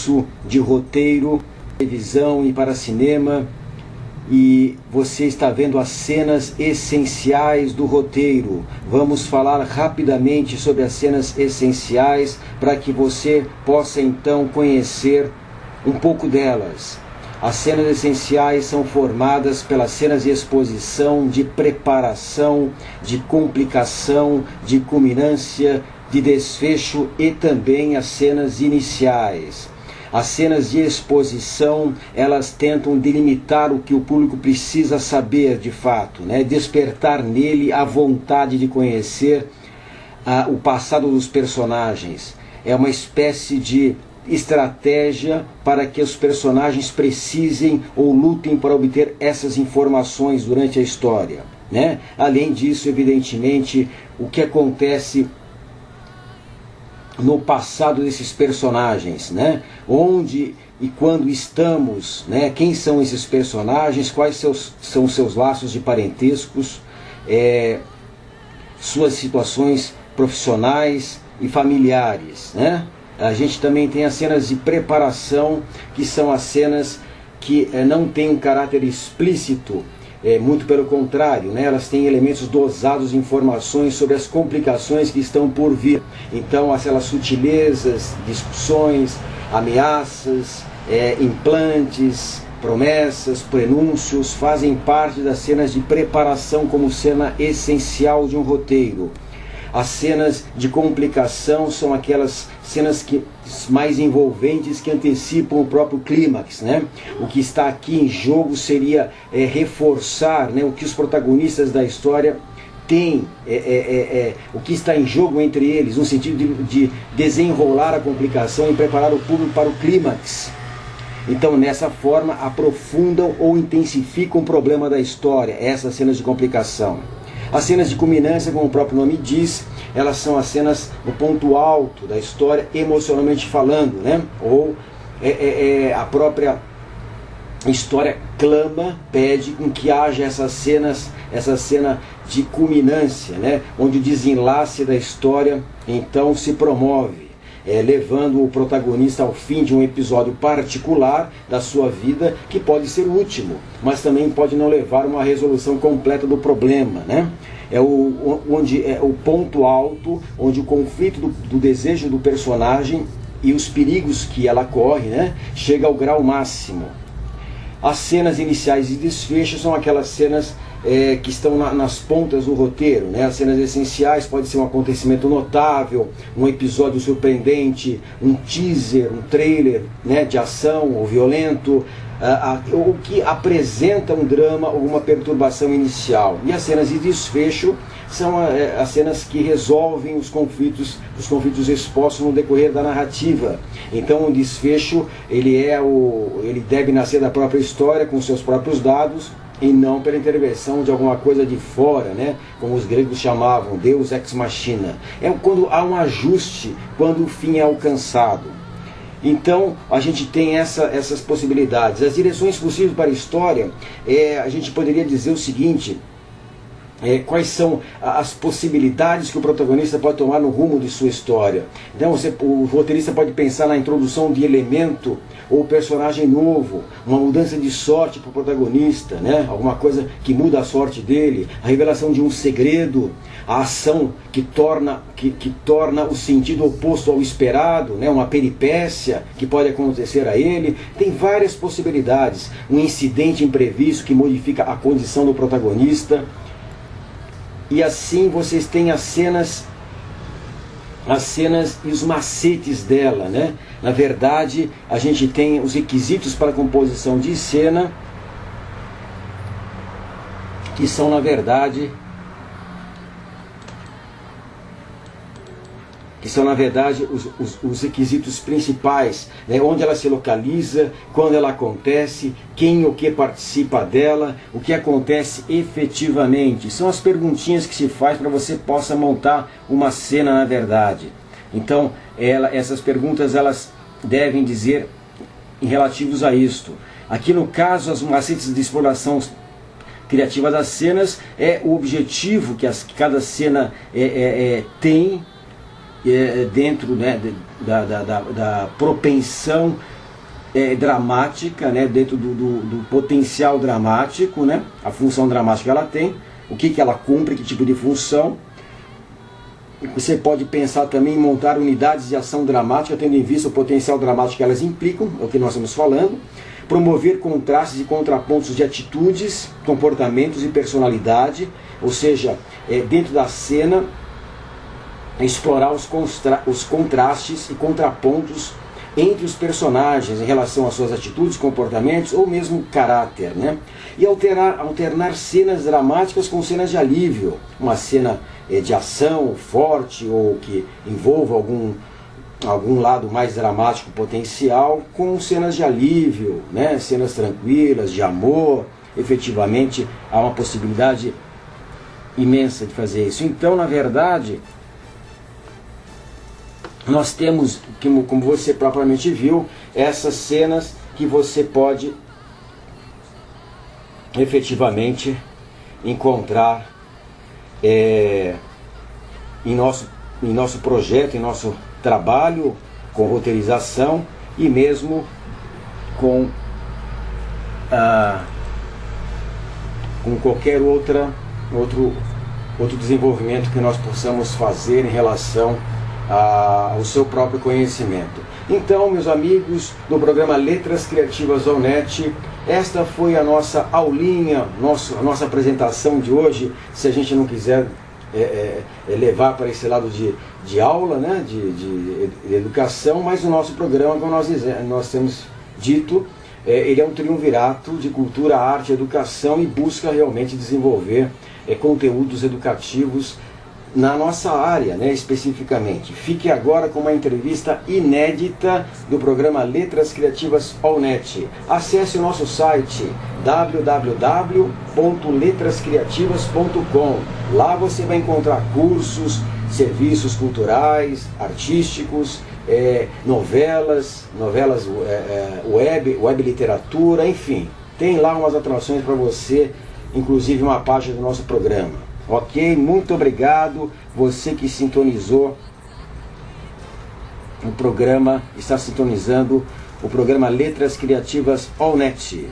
curso de roteiro, televisão e para cinema, e você está vendo as cenas essenciais do roteiro. Vamos falar rapidamente sobre as cenas essenciais para que você possa então conhecer um pouco delas. As cenas essenciais são formadas pelas cenas de exposição, de preparação, de complicação, de culminância, de desfecho e também as cenas iniciais. As cenas de exposição, elas tentam delimitar o que o público precisa saber de fato, né? Despertar nele a vontade de conhecer o passado dos personagens. É uma espécie de estratégia para que os personagens precisem ou lutem para obter essas informações durante a história, né? Além disso, evidentemente, o que acontece no passado desses personagens, né? Onde e quando estamos, né? Quem são esses personagens, quais são seus laços de parentescos, suas situações profissionais e familiares, né? A gente também tem as cenas de preparação, que são as cenas que não têm um caráter explícito, muito pelo contrário, né? Elas têm elementos dosados de informações sobre as complicações que estão por vir. Então, aquelas sutilezas, discussões, ameaças, implantes, promessas, prenúncios, fazem parte das cenas de preparação como cena essencial de um roteiro. As cenas de complicação são aquelas cenas mais envolventes que antecipam o próprio clímax, né? O que está aqui em jogo seria reforçar, né, o que os protagonistas da história têm, o que está em jogo entre eles, no sentido de desenrolar a complicação e preparar o público para o clímax. Então, nessa forma, aprofundam ou intensificam o problema da história, essas cenas de complicação. As cenas de culminância, como o próprio nome diz, elas são as cenas no ponto alto da história, emocionalmente falando, né? Ou a própria história clama, pede com que haja essa cena de culminância, né? Onde o desenlace da história então se promove, levando o protagonista ao fim de um episódio particular da sua vida, que pode ser o último, mas também pode não levar a uma resolução completa do problema, né? Onde é o ponto alto, onde o conflito do desejo do personagem e os perigos que ela corre, né, chega ao grau máximo. As cenas iniciais e desfecho são aquelas cenas que estão nas pontas do roteiro, né? As cenas essenciais pode ser um acontecimento notável, um episódio surpreendente, um teaser, um trailer, né, de ação ou violento, ou que apresenta um drama ou uma perturbação inicial. E as cenas de desfecho são as cenas que resolvem os conflitos expostos no decorrer da narrativa. Então o desfecho ele deve nascer da própria história, com seus próprios dados, e não pela intervenção de alguma coisa de fora, né? Como os gregos chamavam, Deus ex machina. É quando há um ajuste, quando o fim é alcançado. Então a gente tem essas possibilidades. As direções possíveis para a história, a gente poderia dizer o seguinte: quais são as possibilidades que o protagonista pode tomar no rumo de sua história. Então o roteirista pode pensar na introdução de elemento ou personagem novo, uma mudança de sorte para o protagonista, né? Alguma coisa que muda a sorte dele, a revelação de um segredo, a ação que torna o sentido oposto ao esperado, né? Uma peripécia que pode acontecer a ele. Tem várias possibilidades, um incidente imprevisto que modifica a condição do protagonista. E assim vocês têm as cenas e os macetes dela, né? Na verdade, a gente tem os requisitos para a composição de cena, que são, na verdade, os requisitos principais, né? Onde ela se localiza, quando ela acontece, quem ou que participa dela, o que acontece efetivamente. São as perguntinhas que se faz para você possa montar uma cena, na verdade. Então, essas perguntas elas devem dizer em relativos a isto. Aqui no caso, as macetes de exploração criativa das cenas é o objetivo que cada cena tem dentro, né, da propensão dramática, né, dentro do potencial dramático, né, a função dramática que ela tem, o que ela cumpre, que tipo de função. Você pode pensar também em montar unidades de ação dramática, tendo em vista o potencial dramático que elas implicam, é o que nós estamos falando. Promover contrastes e contrapontos de atitudes, comportamentos e personalidade, ou seja, dentro da cena, explorar os contrastes e contrapontos entre os personagens em relação às suas atitudes, comportamentos ou mesmo caráter, né? E alternar cenas dramáticas com cenas de alívio, uma cena de ação forte ou que envolva algum lado mais dramático potencial, com cenas de alívio, né? Cenas tranquilas, de amor. Efetivamente há uma possibilidade imensa de fazer isso. Então, na verdade, nós temos, como você propriamente viu, essas cenas que você pode efetivamente encontrar em nosso projeto, em nosso trabalho com roteirização e mesmo com qualquer outro desenvolvimento que nós possamos fazer em relação ao seu próprio conhecimento. Então, meus amigos do programa Letras Criativas Allnet, esta foi a nossa aulinha, a nossa apresentação de hoje. Se a gente não quiser levar para esse lado de aula, né, de educação, mas o nosso programa, como nós temos dito, ele é um triunvirato de cultura, arte e educação e busca realmente desenvolver conteúdos educativos na nossa área, né, especificamente. Fique agora com uma entrevista inédita do programa Letras Criativas Allnet. Acesse o nosso site www.letrascriativas.com. Lá você vai encontrar cursos, serviços culturais, artísticos, novelas web literatura, enfim. Tem lá umas atrações para você, inclusive uma página do nosso programa. Ok? Muito obrigado. Você que sintonizou o programa, está sintonizando o programa Letras Criativas Allnet.